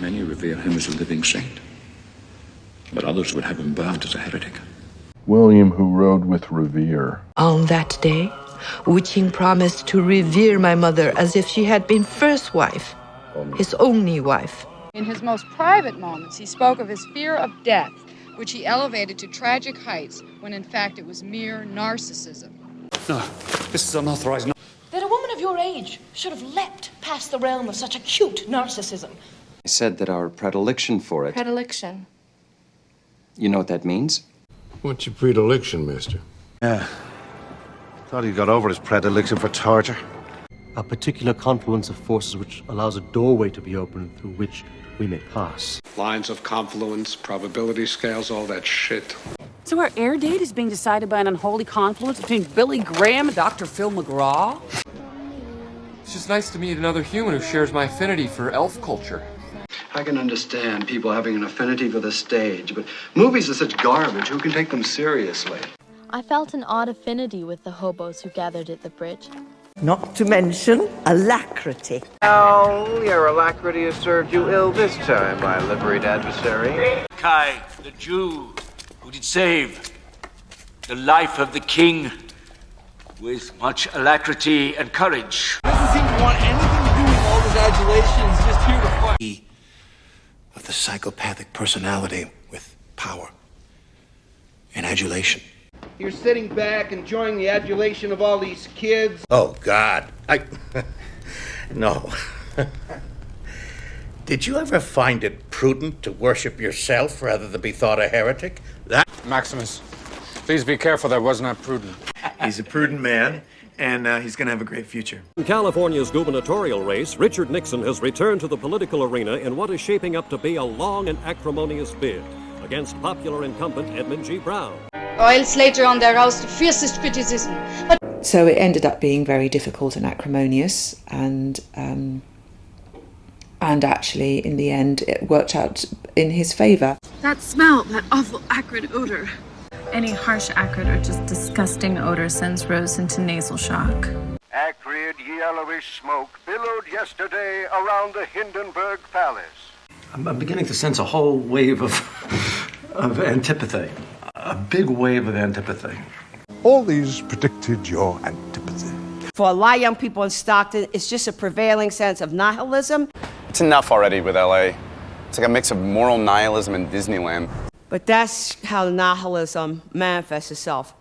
Many revere him as a living saint, but others would have him burned as a heretic. William, who rode with Revere. On that day, Wuqing promised to revere my mother as if she had been first wife, his only wife. In his most private moments, he spoke of his fear of death, which he elevated to tragic heights when in fact it was mere narcissism. No, this is unauthorized. That a woman of your age should have leapt past the realm of such acute narcissism. I said that our predilection for it... Predilection? You know what that means? What's your predilection, mister? Yeah. Thought he got over his predilection for torture. A particular confluence of forces which allows a doorway to be opened through which we may pass. Lines of confluence, probability scales, all that shit. So our air date is being decided by an unholy confluence between Billy Graham and Dr. Phil McGraw? It's just nice to meet another human who shares my affinity for elf culture. I can understand people having an affinity for the stage, but movies are such garbage. Who can take them seriously? I felt an odd affinity with the hobos who gathered at the bridge. Not to mention alacrity. Oh, your alacrity has served you ill this time, my liveried adversary. Kai, the Jew, who did save the life of the king with much alacrity and courage. Doesn't seem to want anything to do with all his adulation. He's just here to fight. Of the psychopathic personality with power and adulation. You're sitting back enjoying the adulation of all these kids. Oh, God. No. Did you ever find it prudent to worship yourself rather than be thought a heretic? Maximus, please be careful. That was not prudent. He's a prudent man, and he's going to have a great future. In California's gubernatorial race, Richard Nixon has returned to the political arena in what is shaping up to be a long and acrimonious bid against popular incumbent Edmund G. Brown. Or else later on there roused the fiercest criticism. But so it ended up being very difficult and acrimonious, and actually in the end it worked out in his favour. That smell, that awful acrid odour. Any harsh, acrid, or just disgusting odor sends Rose into nasal shock. Acrid, yellowish smoke billowed yesterday around the Hindenburg Palace. I'm beginning to sense a whole wave of antipathy. A big wave of antipathy. All these predicted your antipathy. For a lot of young people in Stockton, it's just a prevailing sense of nihilism. It's enough already with LA. It's like a mix of moral nihilism and Disneyland. But that's how nihilism manifests itself.